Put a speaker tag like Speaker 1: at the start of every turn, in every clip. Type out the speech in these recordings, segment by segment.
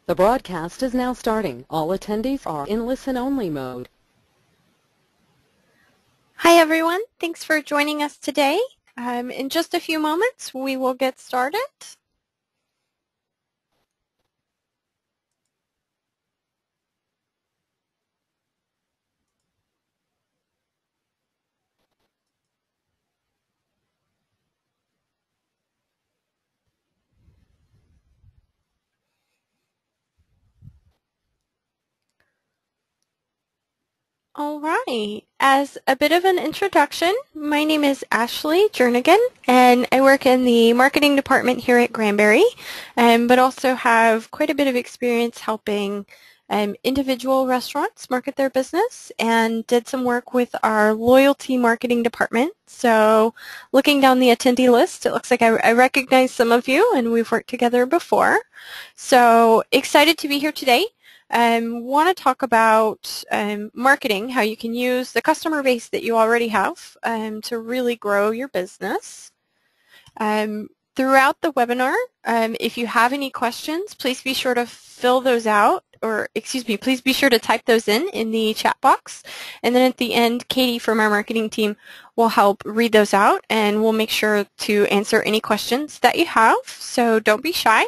Speaker 1: The broadcast is now starting. All attendees are in listen-only mode.
Speaker 2: Hi everyone, thanks for joining us today. In just a few moments we will get started. All right, as a bit of an introduction, my name is Ashley Jernigan and I work in the marketing department here at Granbury, but also have quite a bit of experience helping individual restaurants market their business and did some work with our loyalty marketing department. So looking down the attendee list, it looks like I recognize some of you and we've worked together before. So excited to be here today. Want to talk about marketing, how you can use the customer base that you already have to really grow your business. Throughout the webinar, if you have any questions, please be sure to fill those out, or excuse me, please be sure to type those in the chat box. And then at the end, Katie from our marketing team will help read those out and we'll make sure to answer any questions that you have. So don't be shy.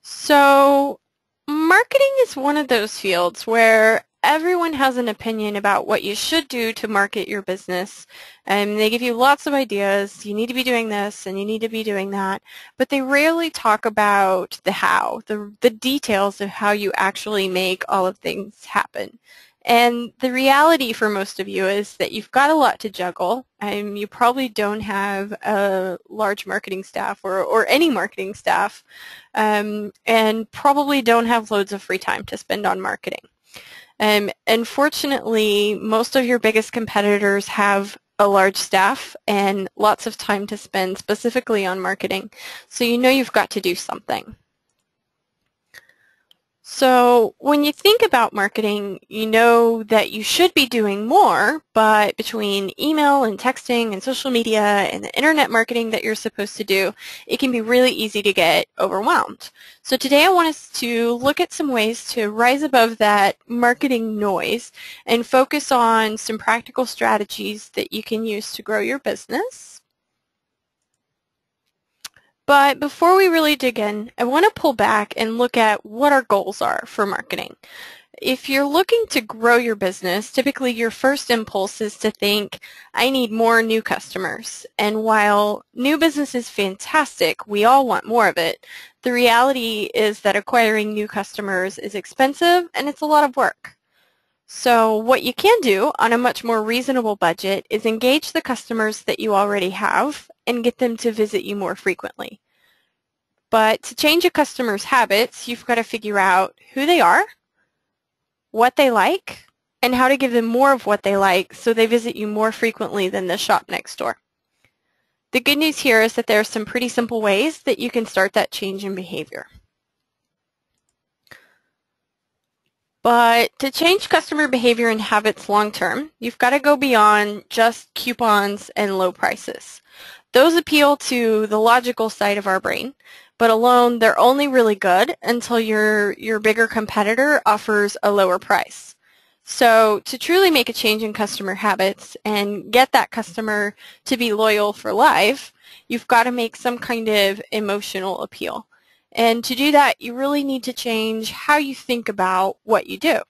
Speaker 2: So marketing is one of those fields where everyone has an opinion about what you should do to market your business. And they give you lots of ideas. You need to be doing this and you need to be doing that. But they rarely talk about the how, the details of how you actually make all of things happen. And the reality for most of you is that you've got a lot to juggle. You probably don't have a large marketing staff or any marketing staff, and probably don't have loads of free time to spend on marketing. Unfortunately, most of your biggest competitors have a large staff and lots of time to spend specifically on marketing, so you know you've got to do something. So when you think about marketing, you know that you should be doing more, but between email and texting and social media and the internet marketing that you're supposed to do, it can be really easy to get overwhelmed. So today I want us to look at some ways to rise above that marketing noise and focus on some practical strategies that you can use to grow your business. But before we really dig in, I want to pull back and look at what our goals are for marketing. If you're looking to grow your business, typically your first impulse is to think, I need more new customers. And while new business is fantastic, we all want more of it, the reality is that acquiring new customers is expensive and it's a lot of work. So what you can do on a much more reasonable budget is engage the customers that you already have and get them to visit you more frequently. But to change a customer's habits, you've got to figure out who they are, what they like, and how to give them more of what they like so they visit you more frequently than the shop next door. The good news here is that there are some pretty simple ways that you can start that change in behavior. But to change customer behavior and habits long term, you've got to go beyond just coupons and low prices. Those appeal to the logical side of our brain, but alone they're only really good until your bigger competitor offers a lower price. So to truly make a change in customer habits and get that customer to be loyal for life, you've got to make some kind of emotional appeal. And to do that, you really need to change how you think about what you do.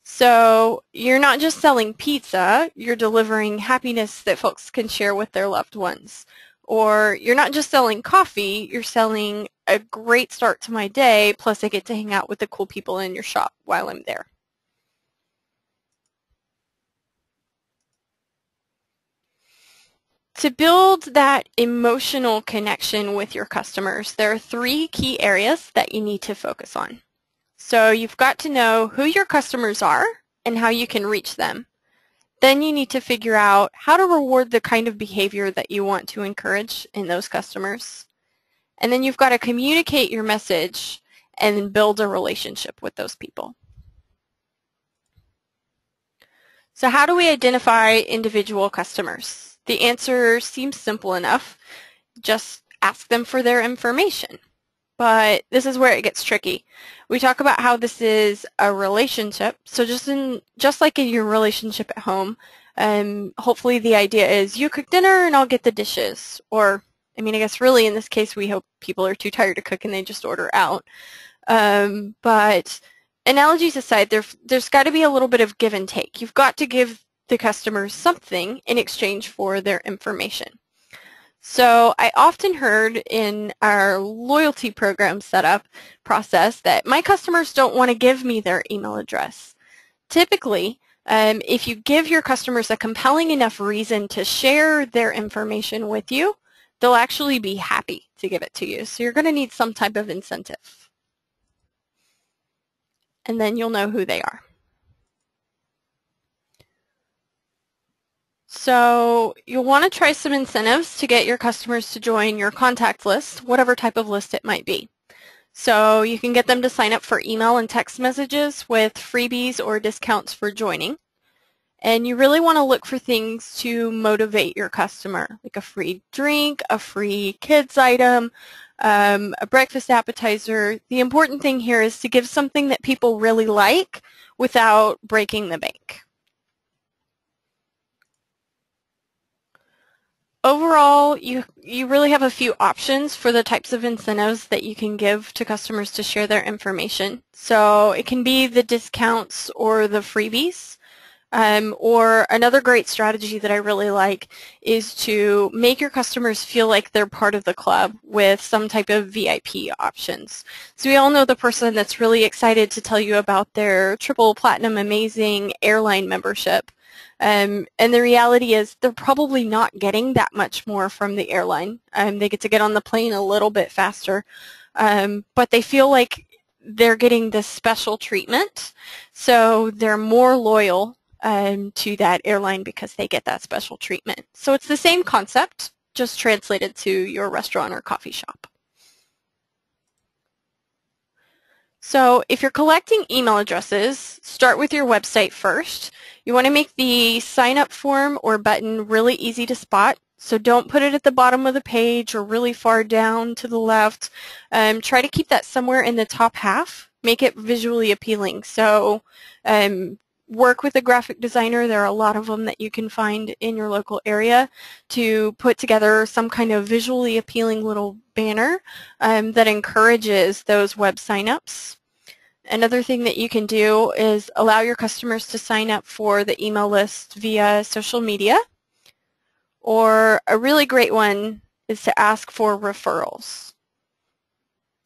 Speaker 2: So you're not just selling pizza, you're delivering happiness that folks can share with their loved ones. Or you're not just selling coffee, you're selling a great start to my day, plus I get to hang out with the cool people in your shop while I'm there. To build that emotional connection with your customers, there are 3 key areas that you need to focus on. So you've got to know who your customers are and how you can reach them. Then you need to figure out how to reward the kind of behavior that you want to encourage in those customers. And then you've got to communicate your message and build a relationship with those people. So how do we identify individual customers? The answer seems simple enough. Just ask them for their information. but this is where it gets tricky. We talk about how this is a relationship. So just like in your relationship at home, hopefully the idea is you cook dinner and I'll get the dishes. Or, I mean, I guess really in this case we hope people are too tired to cook and they just order out. But analogies aside, there's got to be a little bit of give and take. You've got to give the customers something in exchange for their information. So I often heard in our loyalty program setup process that my customers don't want to give me their email address. Typically, if you give your customers a compelling enough reason to share their information with you, they'll actually be happy to give it to you. So you're going to need some type of incentive. And then you'll know who they are. So you'll want to try some incentives to get your customers to join your contact list, whatever type of list it might be. So you can get them to sign up for email and text messages with freebies or discounts for joining. And you really want to look for things to motivate your customer, like a free drink, a free kids item, a breakfast appetizer. The important thing here is to give something that people really like without breaking the bank. Overall, you really have a few options for the types of incentives that you can give to customers to share their information. So it can be the discounts or the freebies. Or another great strategy that I really like is to make your customers feel like they're part of the club with some type of VIP options. So we all know the person that's really excited to tell you about their triple platinum amazing airline membership. And the reality is they're probably not getting that much more from the airline. They get to get on the plane a little bit faster, but they feel like they're getting this special treatment, so they're more loyal to that airline because they get that special treatment. So it's the same concept, just translated to your restaurant or coffee shop. So if you're collecting email addresses, start with your website first. You want to make the sign up form or button really easy to spot. So don't put it at the bottom of the page or really far down to the left. Try to keep that somewhere in the top half. Make it visually appealing. So work with a graphic designer. There are a lot of them that you can find in your local area to put together some kind of visually appealing little banner that encourages those web signups. Another thing that you can do is allow your customers to sign up for the email list via social media. Or a really great one is to ask for referrals.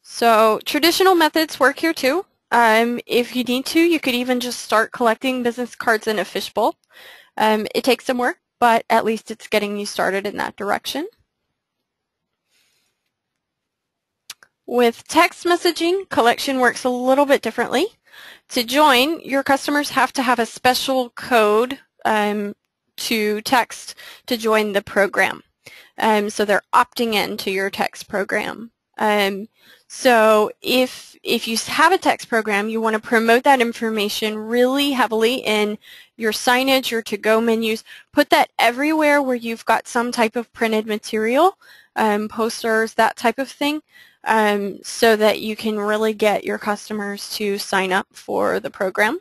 Speaker 2: So traditional methods work here too. If you need to, you could even just start collecting business cards in a fishbowl. It takes some work, but at least it's getting you started in that direction. With text messaging, collection works a little bit differently. To join, your customers have to have a special code to text to join the program. So they're opting in to your text program. So if you have a text program, you want to promote that information really heavily in your signage, your to-go menus. Put that everywhere where you've got some type of printed material, posters, that type of thing, so that you can really get your customers to sign up for the program.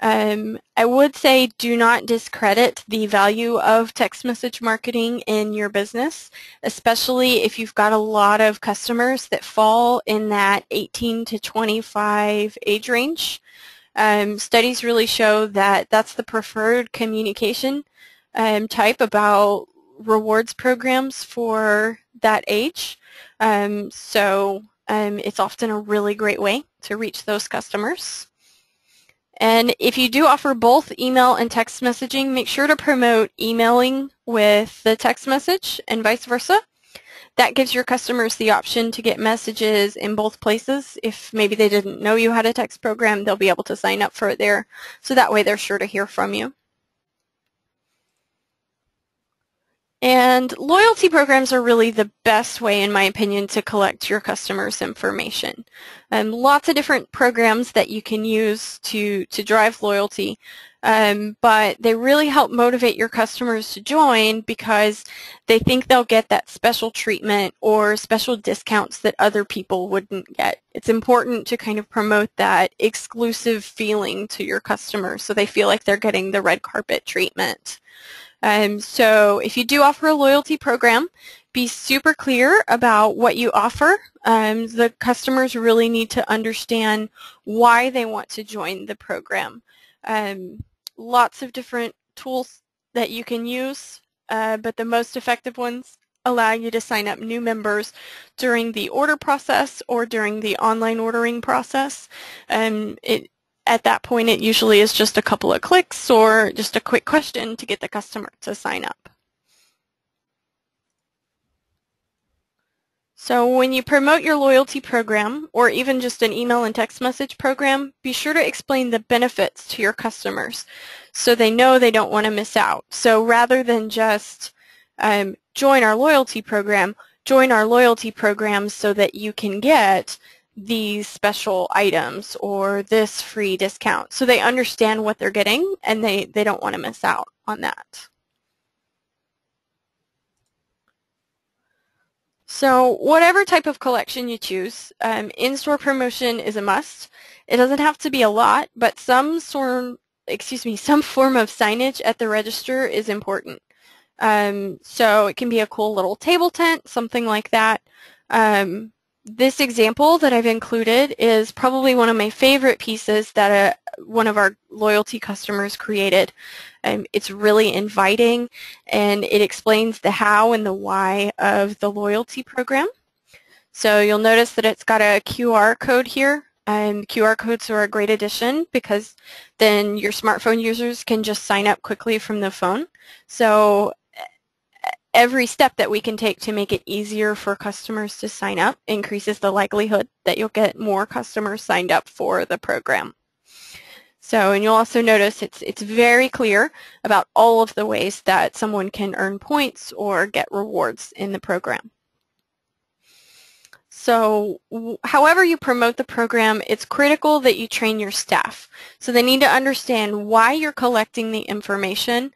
Speaker 2: I would say do not discredit the value of text message marketing in your business, especially if you've got a lot of customers that fall in that 18 to 25 age range. Studies really show that that's the preferred communication type about rewards programs for that age. So it's often a really great way to reach those customers. And if you do offer both email and text messaging, make sure to promote emailing with the text message and vice versa. That gives your customers the option to get messages in both places. If maybe they didn't know you had a text program, they'll be able to sign up for it there. So that way they're sure to hear from you. And loyalty programs are really the best way, in my opinion, to collect your customers' information. Lots of different programs that you can use to drive loyalty, but they really help motivate your customers to join because they think they'll get that special treatment or special discounts that other people wouldn't get. It's important to kind of promote that exclusive feeling to your customers so they feel like they're getting the red carpet treatment. So if you do offer a loyalty program, be super clear about what you offer. The customers really need to understand why they want to join the program. Lots of different tools that you can use, but the most effective ones allow you to sign up new members during the order process or during the online ordering process. At that point, it usually is just a couple of clicks or just a quick question to get the customer to sign up. So when you promote your loyalty program or even just an email and text message program, be sure to explain the benefits to your customers so they know they don't want to miss out. So rather than just join our loyalty program so that you can get these special items or this free discount. So they understand what they're getting and they don't want to miss out on that. So whatever type of collection you choose, in-store promotion is a must. It doesn't have to be a lot, but some form of signage at the register is important. So it can be a cool little table tent, something like that. This example that I've included is probably one of my favorite pieces that one of our loyalty customers created. It's really inviting and it explains the how and the why of the loyalty program. So you'll notice that it's got a QR code here. QR codes are a great addition because then your smartphone users can just sign up quickly from the phone. So every step that we can take to make it easier for customers to sign up increases the likelihood that you'll get more customers signed up for the program. So, and you'll also notice it's very clear about all of the ways that someone can earn points or get rewards in the program. So however you promote the program, it's critical that you train your staff. So they need to understand why you're collecting the information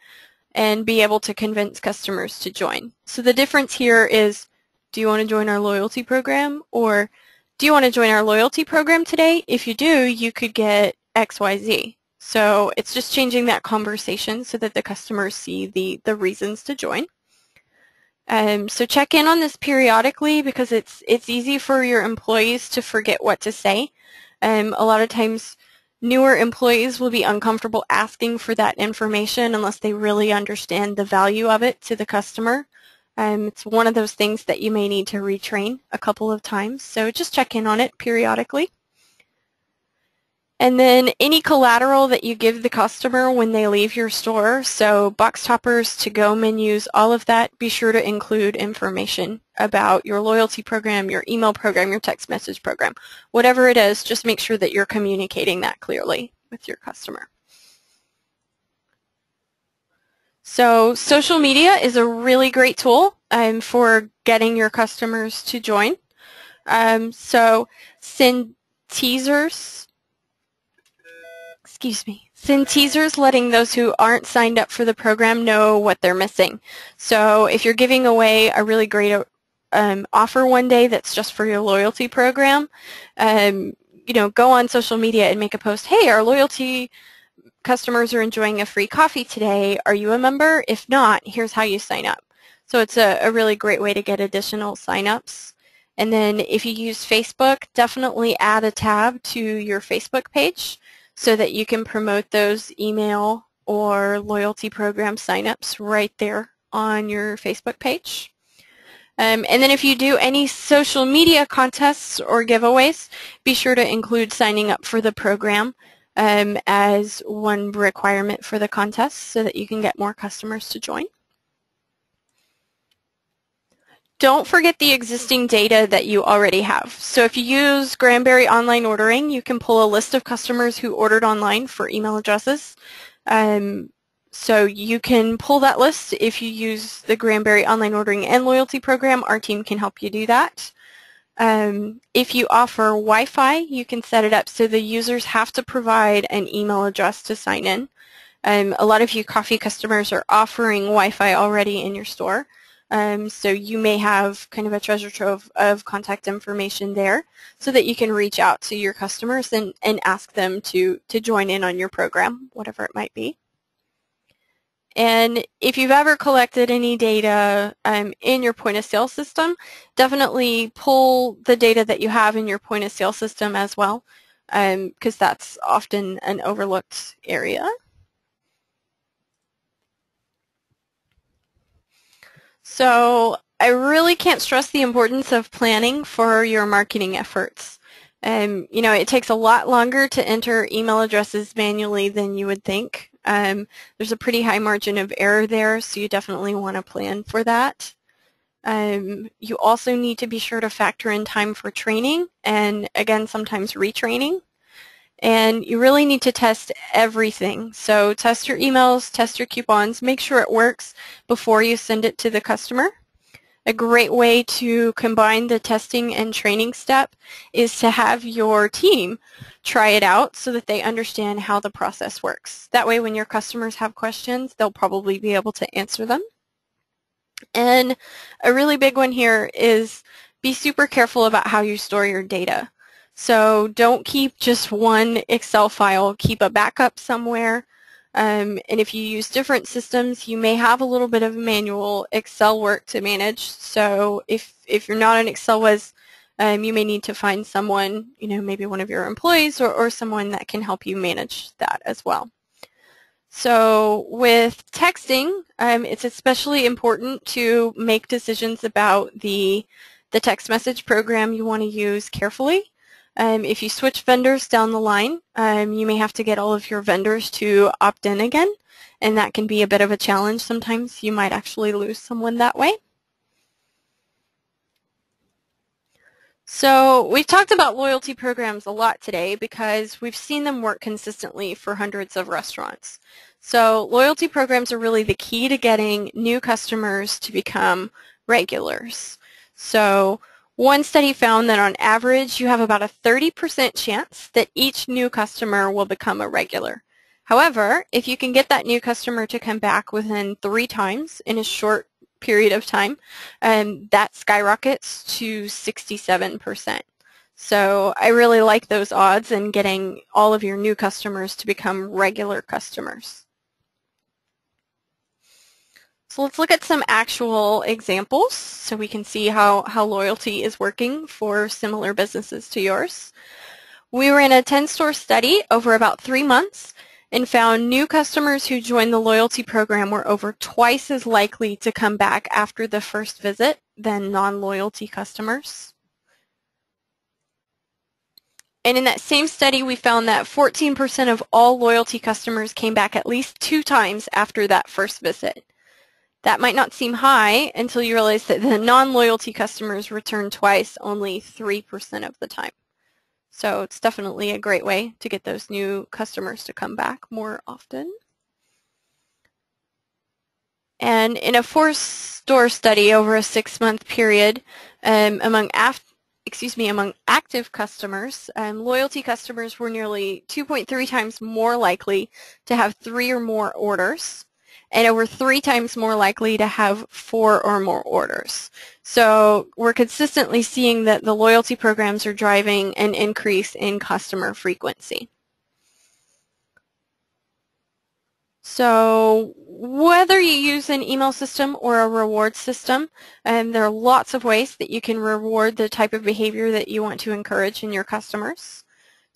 Speaker 2: and be able to convince customers to join. So the difference here is, do you want to join our loyalty program, or do you want to join our loyalty program today? If you do, you could get XYZ. So it's just changing that conversation so that the customers see the reasons to join. So check in on this periodically because it's easy for your employees to forget what to say. A lot of times newer employees will be uncomfortable asking for that information unless they really understand the value of it to the customer. It's one of those things that you may need to retrain a couple of times, so just check in on it periodically. And then any collateral that you give the customer when they leave your store, so box toppers, to-go menus, all of that, be sure to include information about your loyalty program, your email program, your text message program. Whatever it is, just make sure that you're communicating that clearly with your customer. So social media is a really great tool for getting your customers to join. So send teasers. Send teasers letting those who aren't signed up for the program know what they're missing. So if you're giving away a really great offer one day that's just for your loyalty program, go on social media and make a post, hey, our loyalty customers are enjoying a free coffee today. Are you a member? If not, here's how you sign up. So it's a really great way to get additional signups. And then if you use Facebook, definitely add a tab to your Facebook page so that you can promote those email or loyalty program signups right there on your Facebook page. And then if you do any social media contests or giveaways, be sure to include signing up for the program as one requirement for the contest so that you can get more customers to join. Don't forget the existing data that you already have. So if you use Granberry Online Ordering, you can pull a list of customers who ordered online for email addresses. So you can pull that list if you use the Granberry online ordering and loyalty program. Our team can help you do that. If you offer Wi-Fi, you can set it up so the users have to provide an email address to sign in. A lot of you coffee customers are offering Wi-Fi already in your store. So you may have kind of a treasure trove of contact information there so that you can reach out to your customers and ask them to join in on your program, whatever it might be. And if you've ever collected any data in your point of sale system, definitely pull the data that you have in your point of sale system as well, because that's often an overlooked area. So I really can't stress the importance of planning for your marketing efforts. You know, it takes a lot longer to enter email addresses manually than you would think. There's a pretty high margin of error there, so you definitely want to plan for that. You also need to be sure to factor in time for training and, again, sometimes retraining. And you really need to test everything. So test your emails, test your coupons, make sure it works before you send it to the customer. A great way to combine the testing and training step is to have your team try it out so that they understand how the process works. That way when your customers have questions, they'll probably be able to answer them. And a really big one here is be super careful about how you store your data. So don't keep just one Excel file, keep a backup somewhere. And if you use different systems, you may have a little bit of manual Excel work to manage. So if you're not an Excel whiz, you may need to find someone, you know, maybe one of your employees or someone that can help you manage that as well. So with texting, it's especially important to make decisions about the text message program you want to use carefully. If you switch vendors down the line, you may have to get all of your vendors to opt in again, and that can be a bit of a challenge. Sometimes you might actually lose someone that way. So we've talked about loyalty programs a lot today because we've seen them work consistently for hundreds of restaurants. So loyalty programs are really the key to getting new customers to become regulars. So one study found that on average you have about a 30% chance that each new customer will become a regular. However, if you can get that new customer to come back within 3 times in a short period of time, that skyrockets to 67%. So I really like those odds and getting all of your new customers to become regular customers. So let's look at some actual examples so we can see how loyalty is working for similar businesses to yours. We ran a 10-store study over about 3 months and found new customers who joined the loyalty program were over twice as likely to come back after the first visit than non-loyalty customers. And in that same study, we found that 14% of all loyalty customers came back at least 2 times after that first visit. That might not seem high until you realize that the non-loyalty customers return twice only 3% of the time. So it's definitely a great way to get those new customers to come back more often. And in a 4-store study over a 6-month period, among active customers, loyalty customers were nearly 2.3 times more likely to have 3 or more orders, and over 3 times more likely to have 4 or more orders. So we're consistently seeing that the loyalty programs are driving an increase in customer frequency. So whether you use an email system or a reward system, there are lots of ways that you can reward the type of behavior that you want to encourage in your customers.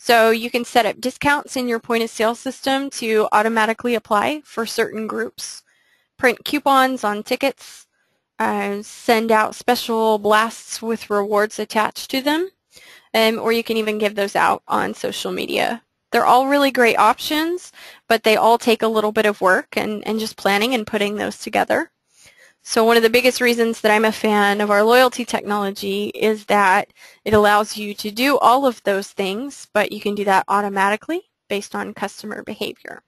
Speaker 2: So you can set up discounts in your point of sale system to automatically apply for certain groups, print coupons on tickets, send out special blasts with rewards attached to them, or you can even give those out on social media. They're all really great options, but they all take a little bit of work and just planning and putting those together. So one of the biggest reasons that I'm a fan of our loyalty technology is that it allows you to do all of those things, but you can do that automatically based on customer behavior.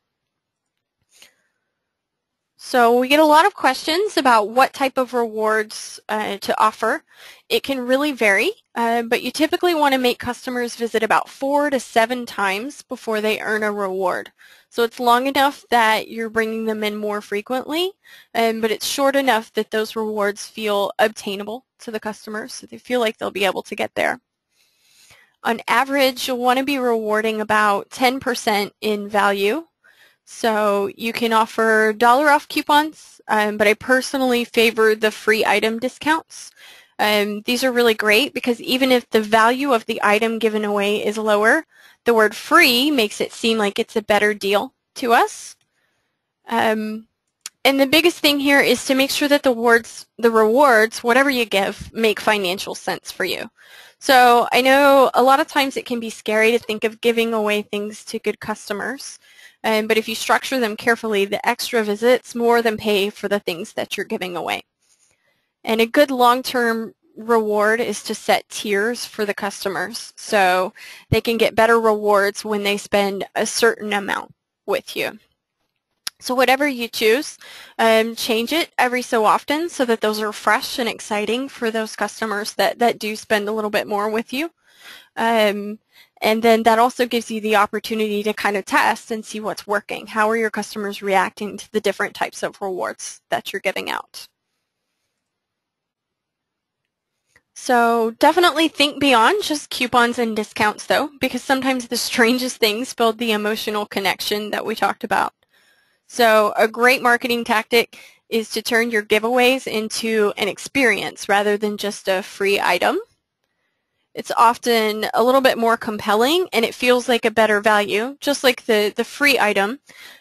Speaker 2: So we get a lot of questions about what type of rewards to offer. It can really vary, but you typically want to make customers visit about 4 to 7 times before they earn a reward. So it's long enough that you're bringing them in more frequently, but it's short enough that those rewards feel obtainable to the customers, so they feel like they'll be able to get there. On average, you'll want to be rewarding about 10% in value. So you can offer dollar off coupons, but I personally favor the free item discounts. These are really great because even if the value of the item given away is lower, the word free makes it seem like it's a better deal to us. And the biggest thing here is to make sure that the rewards, whatever you give, make financial sense for you. So I know a lot of times it can be scary to think of giving away things to good customers. But if you structure them carefully, the extra visits more than pay for the things that you're giving away. And a good long-term reward is to set tiers for the customers so they can get better rewards when they spend a certain amount with you. So whatever you choose, change it every so often so that those are fresh and exciting for those customers that do spend a little bit more with you. And then that also gives you the opportunity to kind of test and see what's working. How are your customers reacting to the different types of rewards that you're giving out? So definitely think beyond just coupons and discounts though, because sometimes the strangest things build the emotional connection that we talked about. So a great marketing tactic is to turn your giveaways into an experience rather than just a free item. It's often a little bit more compelling and it feels like a better value, just like the free item.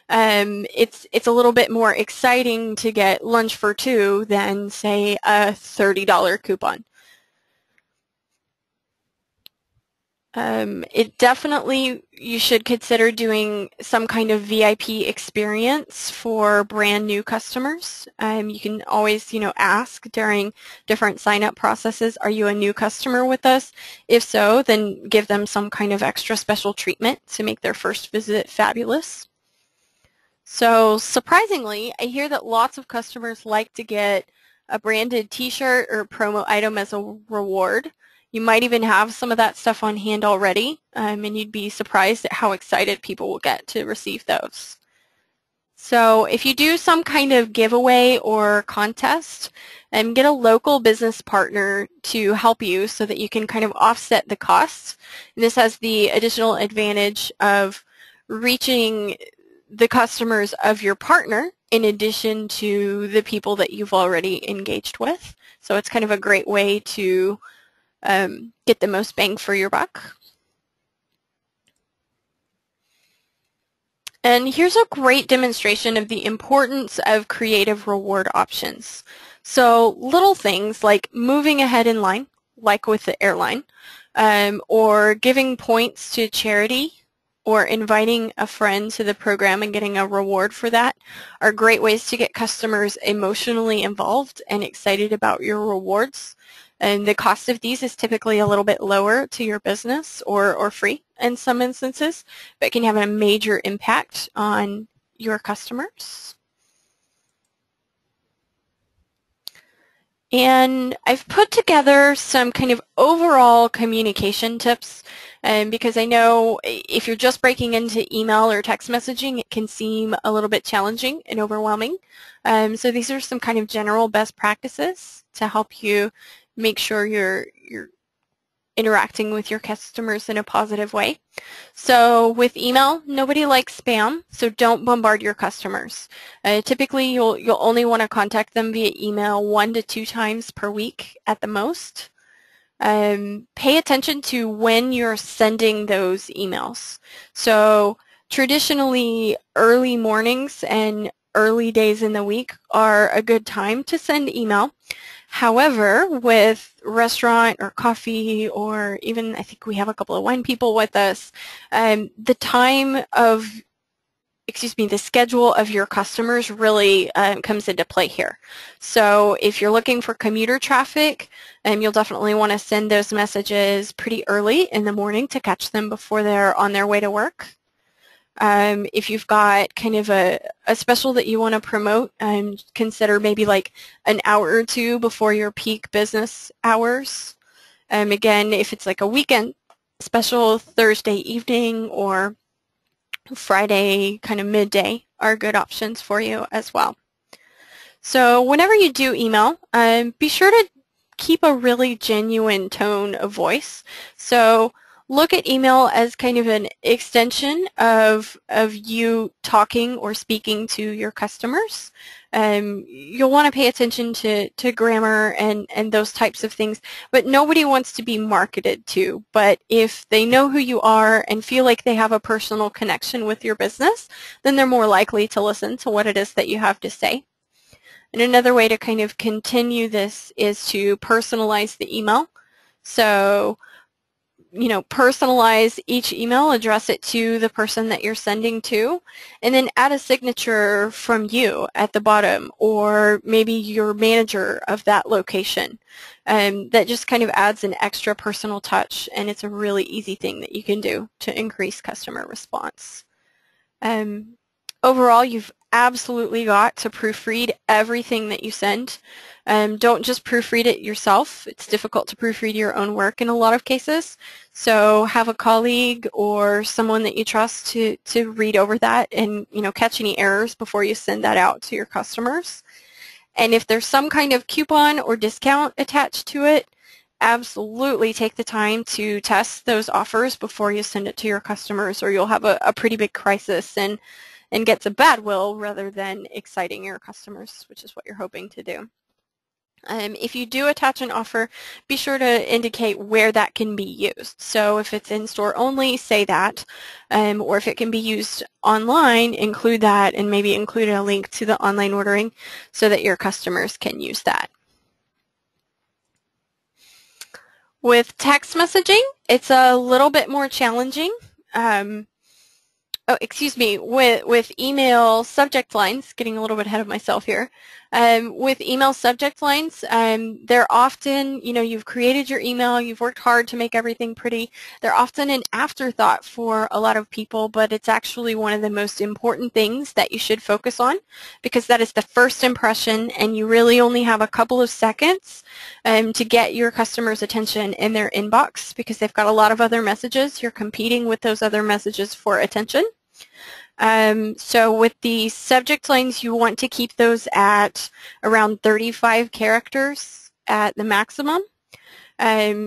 Speaker 2: It's a little bit more exciting to get lunch for 2 than, say, a $30 coupon. It definitely, you should consider doing some kind of VIP experience for brand new customers. You can always, ask during different sign-up processes, are you a new customer with us? If so, then give them some kind of extra special treatment to make their first visit fabulous. So surprisingly, I hear that lots of customers like to get a branded t-shirt or promo item as a reward. You might even have some of that stuff on hand already, and you'd be surprised at how excited people will get to receive those. So if you do some kind of giveaway or contest, get a local business partner to help you so that you can kind of offset the costs. And this has the additional advantage of reaching the customers of your partner in addition to the people that you've already engaged with. So it's kind of a great way to get the most bang for your buck. And here's a great demonstration of the importance of creative reward options. So little things like moving ahead in line, like with the airline, or giving points to charity, or inviting a friend to the program and getting a reward for that are great ways to get customers emotionally involved and excited about your rewards. And the cost of these is typically a little bit lower to your business or free in some instances, but can have a major impact on your customers. And I've put together some kind of overall communication tips because I know if you're just breaking into email or text messaging, it can seem a little bit challenging and overwhelming. So these are some kind of general best practices to help you make sure you're interacting with your customers in a positive way. So with email, nobody likes spam, so don't bombard your customers. Typically, you'll only want to contact them via email 1 to 2 times per week at the most. Pay attention to when you're sending those emails. So traditionally, early mornings and early days in the week are a good time to send email. However, with restaurant or coffee or even I think we have a couple of wine people with us, the schedule of your customers really comes into play here. So if you're looking for commuter traffic, you'll definitely want to send those messages pretty early in the morning to catch them before they're on their way to work. If you've got kind of a special that you want to promote, consider maybe like an hour or two before your peak business hours. Again, if it's like a weekend special, Thursday evening or Friday kind of midday are good options for you as well. So whenever you do email, be sure to keep a really genuine tone of voice. So look at email as kind of an extension of you talking or speaking to your customers. You'll want to pay attention to grammar and those types of things, but nobody wants to be marketed to. But if they know who you are and feel like they have a personal connection with your business, then they're more likely to listen to what it is that you have to say. And another way to kind of continue this is to personalize the email. So, personalize each email, address it to the person that you're sending to, and then add a signature from you at the bottom, or maybe your manager of that location. That just kind of adds an extra personal touch, and it's a really easy thing that you can do to increase customer response. Overall, you've absolutely got to proofread everything that you send. Don't just proofread it yourself. It's difficult to proofread your own work in a lot of cases. So have a colleague or someone that you trust to read over that and catch any errors before you send that out to your customers. And if there's some kind of coupon or discount attached to it, absolutely take the time to test those offers before you send it to your customers, or you'll have a pretty big crisis and get some bad will rather than exciting your customers, which is what you're hoping to do. If you do attach an offer, be sure to indicate where that can be used. So if it's in-store only, say that, or if it can be used online, include that, and maybe include a link to the online ordering so that your customers can use that. With text messaging, it's a little bit more challenging. With email subject lines, getting a little bit ahead of myself here. With email subject lines, they're often, you've created your email, you've worked hard to make everything pretty. They're often an afterthought for a lot of people, but it's actually one of the most important things that you should focus on, because that is the first impression, and you really only have a couple of seconds to get your customers' attention in their inbox, because they've got a lot of other messages. You're competing with those other messages for attention. So with the subject lines, you want to keep those at around 35 characters at the maximum.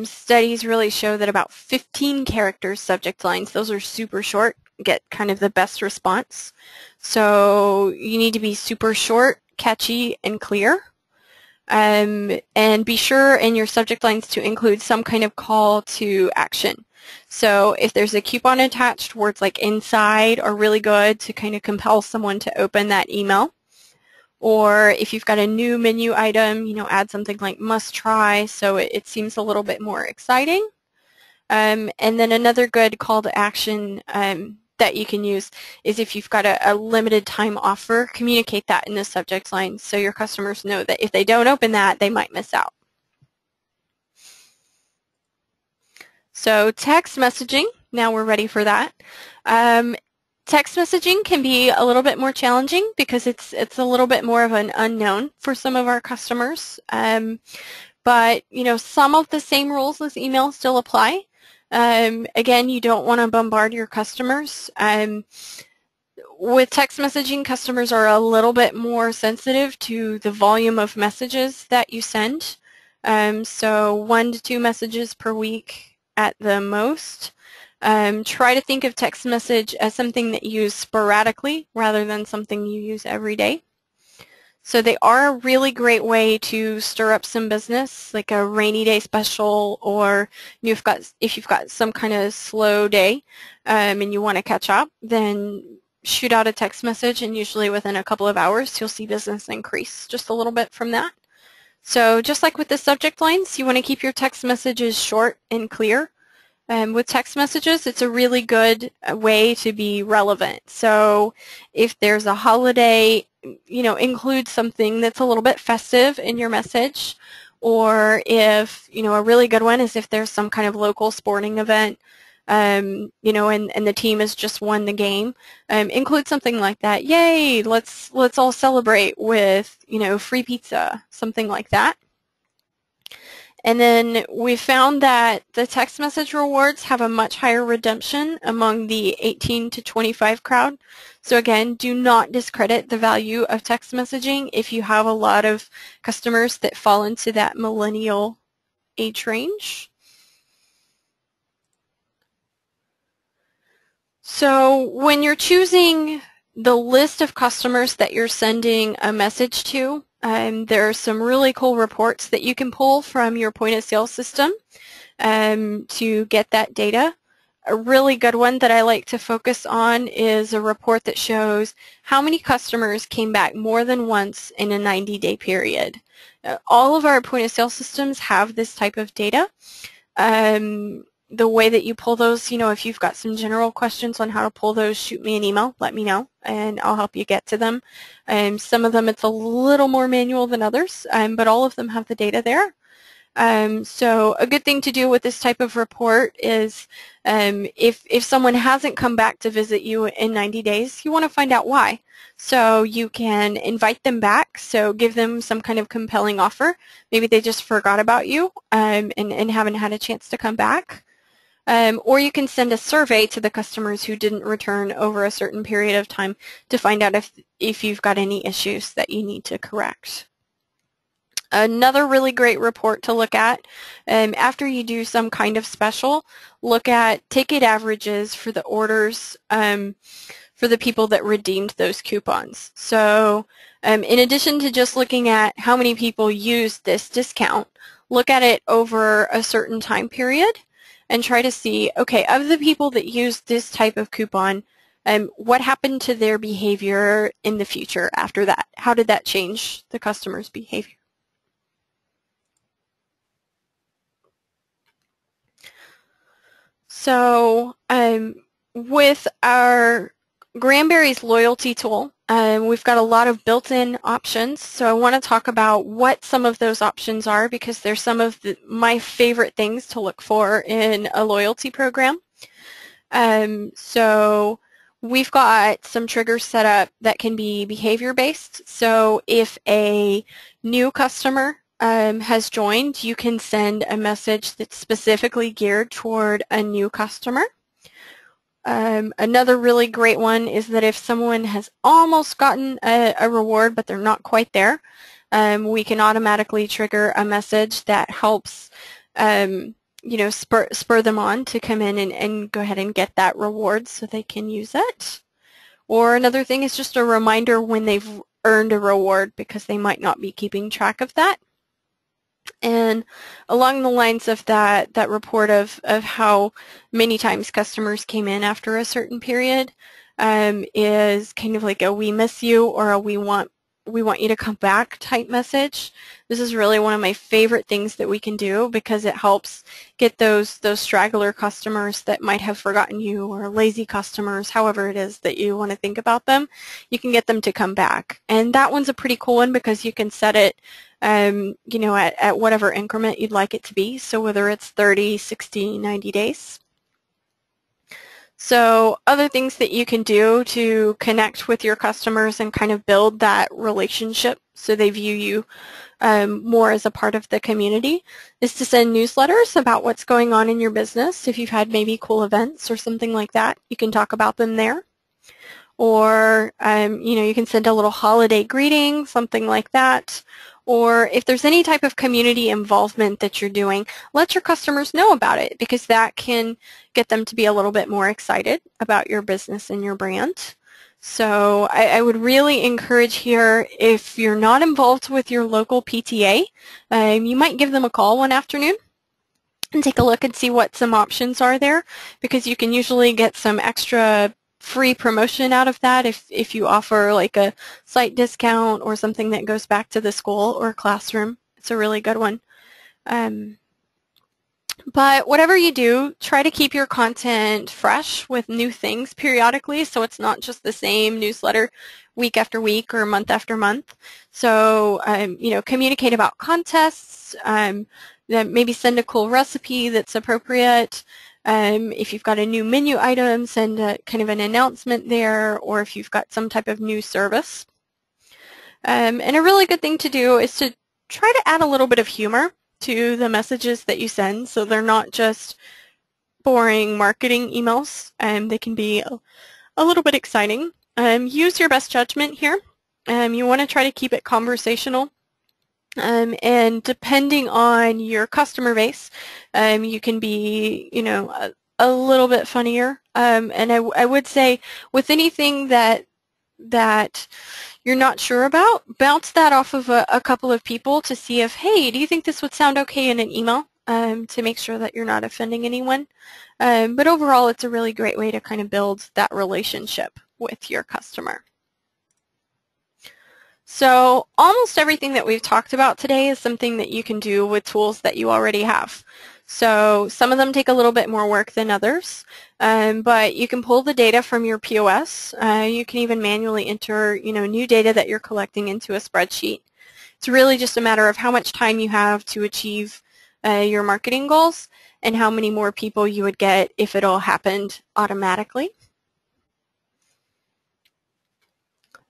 Speaker 2: Studies really show that about 15 characters subject lines, those are super short, get kind of the best response. So you need to be super short, catchy, and clear. And be sure in your subject lines to include some kind of call to action. So if there's a coupon attached, words like inside are really good to kind of compel someone to open that email. Or if you've got a new menu item, add something like must try so it seems a little bit more exciting. And then another good call to action that you can use is if you've got a limited time offer, communicate that in the subject line so your customers know that if they don't open that, they might miss out. So text messaging, now we're ready for that. Text messaging can be a little bit more challenging because it's a little bit more of an unknown for some of our customers. But some of the same rules as email still apply. Again, you don't want to bombard your customers. With text messaging, customers are a little bit more sensitive to the volume of messages that you send. So 1 to 2 messages per week at the most. Try to think of text message as something that you use sporadically rather than something you use every day. So they are a really great way to stir up some business, like a rainy day special, or if you've got some kind of slow day and you want to catch up, then shoot out a text message, and usually within a couple of hours you'll see business increase just a little bit from that. So just like with the subject lines, you want to keep your text messages short and clear. With text messages, it's a really good way to be relevant. So if there's a holiday, include something that's a little bit festive in your message. Or if, a really good one is if there's some kind of local sporting event, you know, and the team has just won the game. Include something like that. Yay, let's all celebrate with, you know, free pizza, something like that. And then we found that the text message rewards have a much higher redemption among the 18 to 25 crowd. So again, do not discredit the value of text messaging if you have a lot of customers that fall into that millennial age range. So when you're choosing the list of customers that you're sending a message to, there are some really cool reports that you can pull from your point of sale system to get that data. A really good one that I like to focus on is a report that shows how many customers came back more than once in a 90-day period. All of our point of sale systems have this type of data. The way that you pull those, you know, if you've got some general questions on how to pull those, shoot me an email, let me know, and I'll help you get to them. Some of them it's a little more manual than others, but all of them have the data there. So a good thing to do with this type of report is if someone hasn't come back to visit you in 90 days, you want to find out why. So you can invite them back, so give them some kind of compelling offer. Maybe they just forgot about you and haven't had a chance to come back. Or you can send a survey to the customers who didn't return over a certain period of time to find out if you've got any issues that you need to correct. Another really great report to look at, after you do some kind of special, look at ticket averages for the orders for the people that redeemed those coupons. So in addition to just looking at how many people used this discount, look at it over a certain time period and try to see, okay, of the people that used this type of coupon, what happened to their behavior in the future after that? How did that change the customer's behavior? So with our Granberry's loyalty tool, we've got a lot of built-in options. So I want to talk about what some of those options are, because they're some of my favorite things to look for in a loyalty program. So we've got some triggers set up that can be behavior-based. So if a new customer has joined, you can send a message that's specifically geared toward a new customer. Another really great one is that if someone has almost gotten a reward but they're not quite there, we can automatically trigger a message that helps you know, spur them on to come in and go ahead and get that reward so they can use it. Or another thing is just a reminder when they've earned a reward, because they might not be keeping track of that. And along the lines of that report of how many times customers came in after a certain period is kind of like a "we miss you" or a "we want you to come back" type message. This is really one of my favorite things that we can do, because it helps get those straggler customers that might have forgotten you, or lazy customers, however it is that you want to think about them. You can get them to come back. And that one's a pretty cool one, because you can set it you know, at whatever increment you'd like it to be. So whether it's 30, 60, 90 days. So other things that you can do to connect with your customers and kind of build that relationship so they view you more as a part of the community is to send newsletters about what's going on in your business. If you've had maybe cool events or something like that, you can talk about them there. Or you know, you can send a little holiday greeting, something like that. Or if there's any type of community involvement that you're doing, let your customers know about it, because that can get them to be a little bit more excited about your business and your brand. So I would really encourage here, if you're not involved with your local PTA, you might give them a call one afternoon and take a look and see what some options are there, because you can usually get some extra free promotion out of that if you offer like a site discount or something that goes back to the school or classroom. It's a really good one. But whatever you do, try to keep your content fresh with new things periodically, so it's not just the same newsletter week after week or month after month. So you know, communicate about contests, then maybe send a cool recipe that's appropriate. If you've got a new menu item, send kind of an announcement there, or if you've got some type of new service. And a really good thing to do is to try to add a little bit of humor to the messages that you send, so they're not just boring marketing emails. They can be a little bit exciting. Use your best judgment here. You want to try to keep it conversational. And depending on your customer base, you can be, a little bit funnier. And I would say with anything that you're not sure about, bounce that off of a couple of people to see if, hey, do you think this would sound okay in an email, to make sure that you're not offending anyone. But overall, it's a really great way to kind of build that relationship with your customer. So almost everything that we've talked about today is something that you can do with tools that you already have. So some of them take a little bit more work than others, but you can pull the data from your POS. You can even manually enter, new data that you're collecting into a spreadsheet. It's really just a matter of how much time you have to achieve your marketing goals and how many more people you would get if it all happened automatically.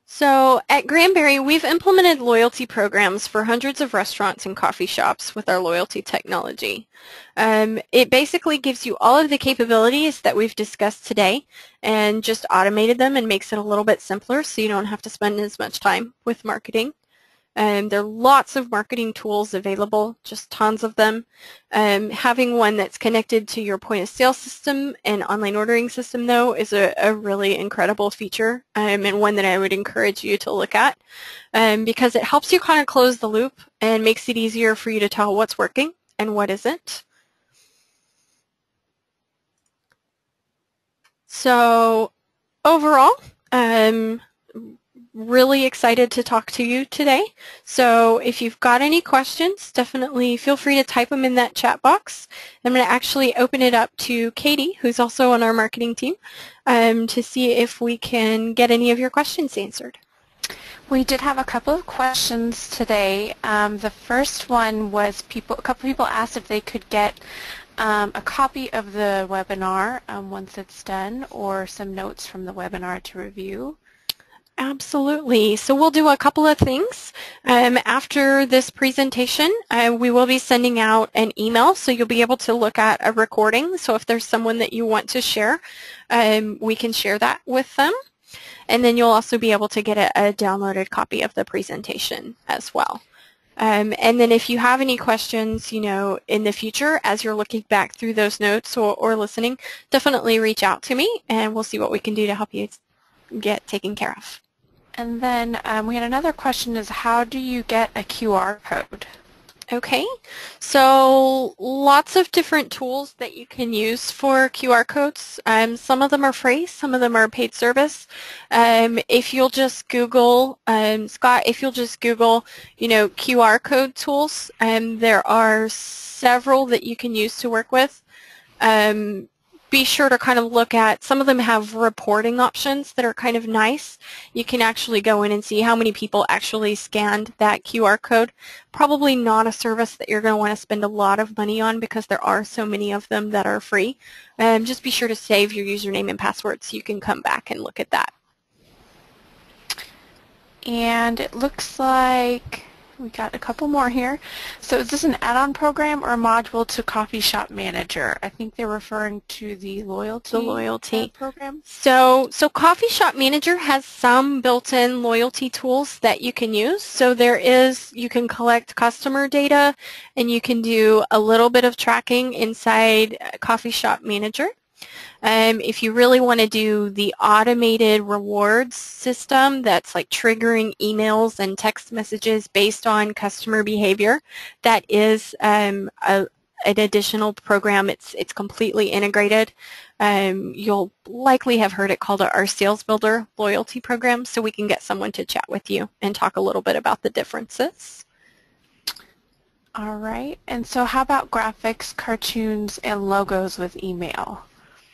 Speaker 2: So at Granbury, we've implemented loyalty programs for hundreds of restaurants and coffee shops with our loyalty technology. It basically gives you all of the capabilities that we've discussed today and just automated them and makes it a little bit simpler so you don't have to spend as much time with marketing. There are lots of marketing tools available, just tons of them. Having one that's connected to your point of sale system and online ordering system, though, is a really incredible feature, and one that I would encourage you to look at, because it helps you kind of close the loop and makes it easier for you to tell what's working and what isn't. So overall, really excited to talk to you today. So if you've got any questions, definitely feel free to type them in that chat box. I'm going to actually open it up to Katie, who's also on our marketing team, to see if we can get any of your questions answered.
Speaker 3: We did have a couple of questions today. The first one was a couple of people asked if they could get a copy of the webinar once it's done, or some notes from the webinar to review.
Speaker 2: Absolutely. So we'll do a couple of things. After this presentation, we will be sending out an email, so you'll be able to look at a recording. So if there's someone that you want to share, we can share that with them. And then you'll also be able to get a downloaded copy of the presentation as well. And then if you have any questions, in the future, as you're looking back through those notes or listening, definitely reach out to me, and we'll see what we can do to help you get taken care of.
Speaker 3: And then we had another question, is how do you get a QR code?
Speaker 2: Okay, so lots of different tools that you can use for QR codes. Some of them are free, some of them are paid service. If you'll just Google, Scott, if you'll just Google, QR code tools, there are several that you can use to work with. Be sure to kind of look at, some of them have reporting options that are kind of nice. You can actually go in and see how many people actually scanned that QR code. Probably not a service that you're going to want to spend a lot of money on because there are so many of them that are free. Just be sure to save your username and password so you can come back and look at that.
Speaker 3: And it looks like we got a couple more here. So is this an add-on program or a module to Coffee Shop Manager? I think they're referring to the loyalty program.
Speaker 2: So Coffee Shop Manager has some built-in loyalty tools that you can use. So you can collect customer data and you can do a little bit of tracking inside Coffee Shop Manager. If you really want to do the automated rewards system that's like triggering emails and text messages based on customer behavior, that is an additional program. It's completely integrated. You'll likely have heard it called our Sales Builder loyalty program, so we can get someone to chat with you and talk a little bit about the differences.
Speaker 3: All right. And so how about graphics, cartoons, and logos with email?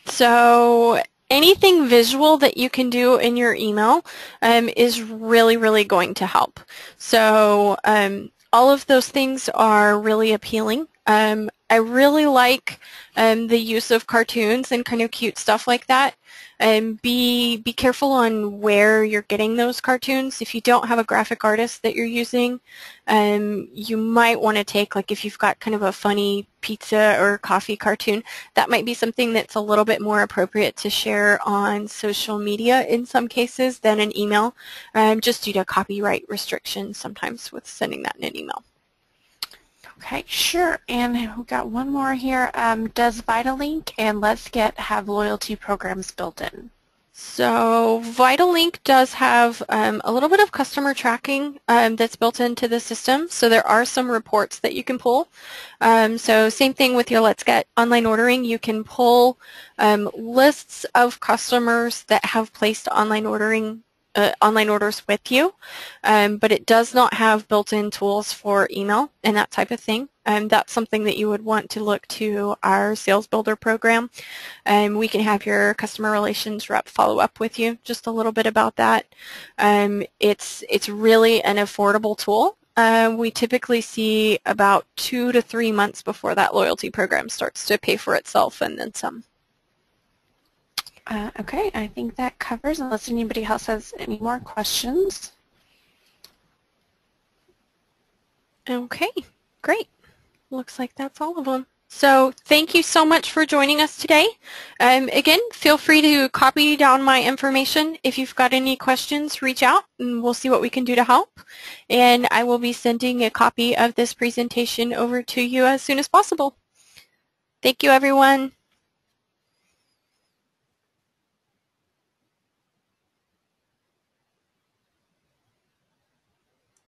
Speaker 2: So anything visual that you can do in your email is really, really going to help. So all of those things are really appealing. I really like the use of cartoons and kind of cute stuff like that. Be careful on where you're getting those cartoons. If you don't have a graphic artist that you're using, you might want to take, like if you've got kind of a funny pizza or coffee cartoon, that might be something that's a little bit more appropriate to share on social media in some cases than an email, just due to copyright restrictions sometimes with sending that in an email.
Speaker 3: Okay, sure. And we've got one more here. Does VitalLink and Let's Get have loyalty programs built in?
Speaker 2: So VitalLink does have a little bit of customer tracking that's built into the system. So there are some reports that you can pull. So same thing with your Let's Get online ordering. You can pull lists of customers that have placed online orders with you, but it does not have built-in tools for email and that type of thing. That's something that you would want to look to our Sales Builder program. We can have your customer relations rep follow up with you just a little bit about that. It's really an affordable tool. We typically see about 2 to 3 months before that loyalty program starts to pay for itself and then some.
Speaker 3: Okay, I think that covers, unless anybody else has any more questions.
Speaker 2: Okay, great. Looks like that's all of them. So thank you so much for joining us today. Again, feel free to copy down my information. If you've got any questions, reach out and we'll see what we can do to help. And I will be sending a copy of this presentation over to you as soon as possible. Thank you, everyone.